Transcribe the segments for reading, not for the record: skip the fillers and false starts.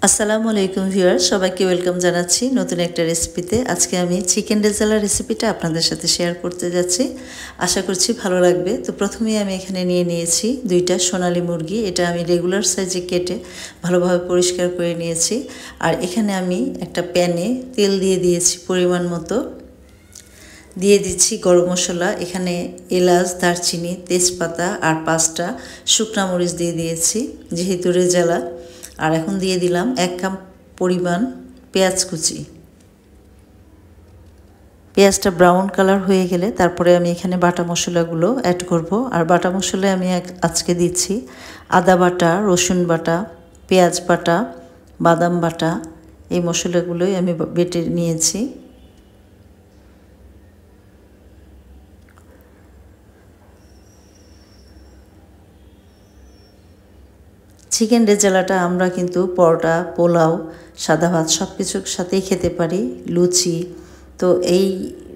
আসসালামু আলাইকুম ভিউয়ার, সবাইকে ওয়েলকাম জানাচ্ছি নতুন একটা রেসিপিতে। আজকে আমি চিকেন রেজালা রেসিপিটা আপনাদের সাথে শেয়ার করতে যাচ্ছি। আশা করছি ভালো লাগবে। তো প্রথমেই আমি এখানে নিয়ে নিয়েছি 2টা সোনালী মুরগি। এটা আমি রেগুলার সাইজে কেটে ভালোভাবে পরিষ্কার করে নিয়েছি। আর এখানে আমি একটা প্যানে তেল দিয়ে দিয়েছি পরিমাণ মতো। দিয়ে দিচ্ছি গরম মশলা, এখানে এলাচ, দারচিনি, তেজপাতা আর 5টা শুকনা মরিচ দিয়ে দিয়েছি যেহেতু রেজালা। আর এখন দিয়ে দিলাম 1 কাপ পরিমাণ পেঁয়াজ কুচি। পেঁয়াজটা ব্রাউন কালার হয়ে গেলে তারপরে আমি এখানে বাটা মশলাগুলো অ্যাড করব। আর বাটা মশলায় আমি আজকে দিচ্ছি আদা বাটা, রসুন বাটা, পেঁয়াজ বাটা, বাদাম বাটা। এই মশলাগুলোই আমি বেটে নিয়েছি। চিকেন রেজালাটা আমরা কিন্তু পরোটা, পোলাও, সাদা ভাত সব কিছুর সাথেই খেতে পারি, লুচি। তো এই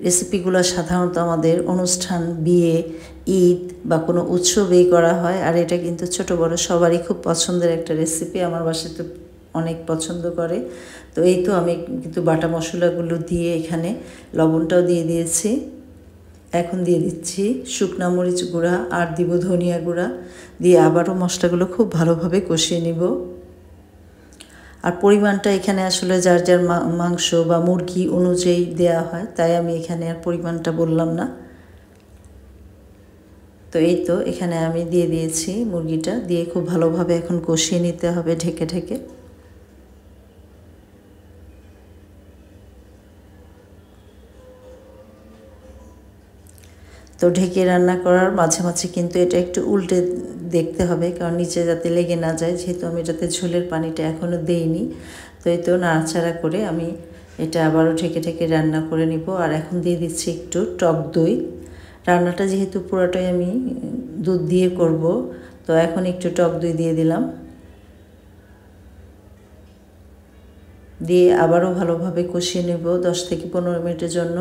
রেসিপিগুলো সাধারণত আমাদের অনুষ্ঠান, বিয়ে, ঈদ বা কোনো উৎসবেই করা হয়। আর এটা কিন্তু ছোট বড় সবারই খুব পছন্দের একটা রেসিপি। আমার বাসায় তো অনেক পছন্দ করে। তো এই তো আমি কিন্তু বাটা মশলাগুলো দিয়ে এখানে লবণটাও দিয়ে দিয়েছি। এখন দিয়ে দিচ্ছি শুকনা মরিচ গুঁড়া আর দিব ধনিয়া গুঁড়া। দিয়ে আবারও মশলাগুলো খুব ভালোভাবে কষিয়ে নিব। আর পরিমাণটা এখানে আসলে যার যার মাংস বা মুরগি অনুযায়ী দেয়া হয়, তাই আমি এখানে আর পরিমাণটা বললাম না। তো এই তো এখানে আমি দিয়ে দিয়েছি মুরগিটা, দিয়ে খুব ভালোভাবে এখন কষিয়ে নিতে হবে ঢেকে ঢেকে। তো ঢেকে রান্না করার মাঝে মাঝে কিন্তু এটা একটু উল্টে দেখতে হবে, কারণ নিচে যাতে লেগে না যায়, যেহেতু আমি এটাতে ঝোলের পানিটা এখনও দেইনি। তো এই তো নাড়াচাড়া করে আমি এটা আবারও ঢেকে ঢেকে রান্না করে নিব। আর এখন দিয়ে দিচ্ছি একটু টক দই। রান্নাটা যেহেতু পুরোটাই আমি দুধ দিয়ে করব, তো এখন একটু টক দই দিয়ে দিলাম। দিয়ে আবারও ভালোভাবে কষিয়ে নেব 10 থেকে 15 মিনিটের জন্য।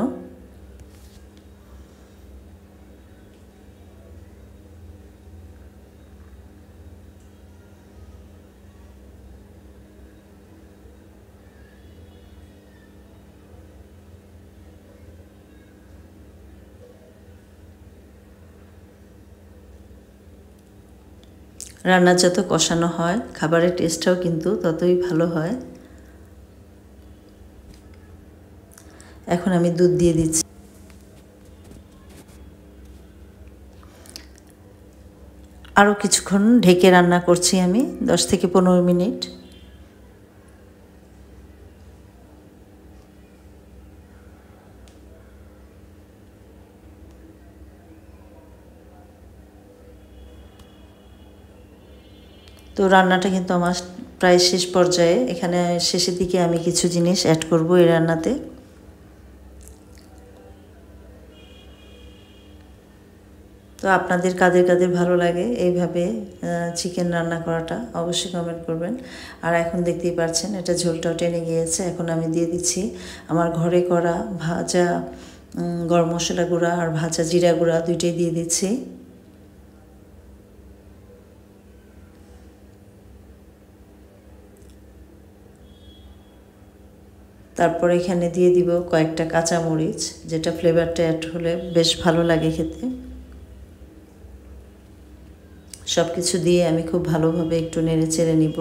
রান্না যত কষানো হয়, খাবারের টেস্টটাও কিন্তু ততই ভালো হয়। এখন আমি দুধ দিয়ে দিচ্ছি। আরও কিছুক্ষণ ঢেকে রান্না করছি আমি 10 থেকে 15 মিনিট। তো রান্নাটা কিন্তু আমার প্রায় শেষ পর্যায়ে। এখানে শেষের দিকে আমি কিছু জিনিস অ্যাড করব এই রান্নাতে। তো আপনাদের কাদের কাদের ভালো লাগে এইভাবে চিকেন রান্না করাটা অবশ্যই কমেন্ট করবেন। আর এখন দেখতেই পাচ্ছেন এটা ঝোলটাও টেনে গিয়েছে। এখন আমি দিয়ে দিচ্ছি আমার ঘরে করা ভাজা গরম মশলা গুঁড়া আর ভাজা জিরা গুঁড়া, দুইটাই দিয়ে দিচ্ছি। তারপর এখানে দিয়ে দিব কয়েকটা কাঁচামরিচ, যেটা ফ্লেভারটা অ্যাড হলে বেশ ভালো লাগে খেতে। সব কিছু দিয়ে আমি খুব ভালোভাবে একটু নেড়ে চেড়ে নিব।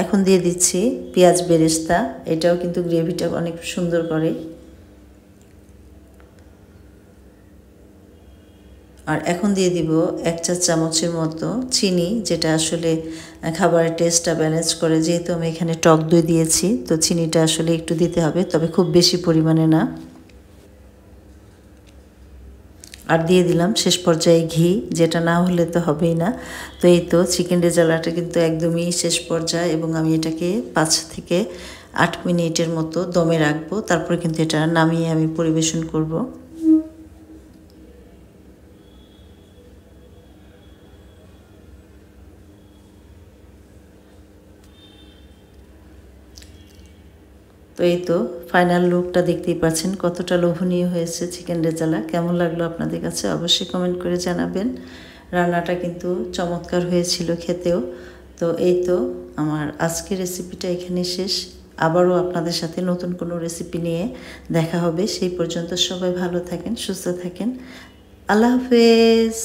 এখন দিয়ে দিচ্ছি পেঁয়াজ বেরেস্তা, এটাও কিন্তু গ্রেভিটা অনেক সুন্দর করে। আর এখন দিয়ে দিব 1 চা চামচের মতো চিনি, যেটা আসলে খাবারের টেস্টটা ব্যালেন্স করে। যেহেতু আমি এখানে টক দই দিয়েছি, তো চিনিটা আসলে একটু দিতে হবে, তবে খুব বেশি পরিমাণে না। আর দিয়ে দিলাম শেষ পর্যায়ে ঘি, যেটা না হলে তো হবেই না। তো এই তো চিকেন রেজালাটা কিন্তু একদমই শেষ পর্যায়ে, এবং আমি এটাকে 5 থেকে 8 মিনিটের মতো দমে রাখবো। তারপরে কিন্তু এটা নামিয়ে আমি পরিবেশন করব। তো এই তো ফাইনাল লুকটা দেখতেই পাচ্ছেন কতটা লোভনীয় হয়েছে চিকেন রেজালা। কেমন লাগলো আপনাদের কাছে অবশ্যই কমেন্ট করে জানাবেন। রান্নাটা কিন্তু চমৎকার হয়েছিল খেতেও। তো এই তো আমার আজকের রেসিপিটা এখানে শেষ। আবারও আপনাদের সাথে নতুন কোনো রেসিপি নিয়ে দেখা হবে। সেই পর্যন্ত সবাই ভালো থাকেন, সুস্থ থাকেন। আল্লাহ হাফেজ।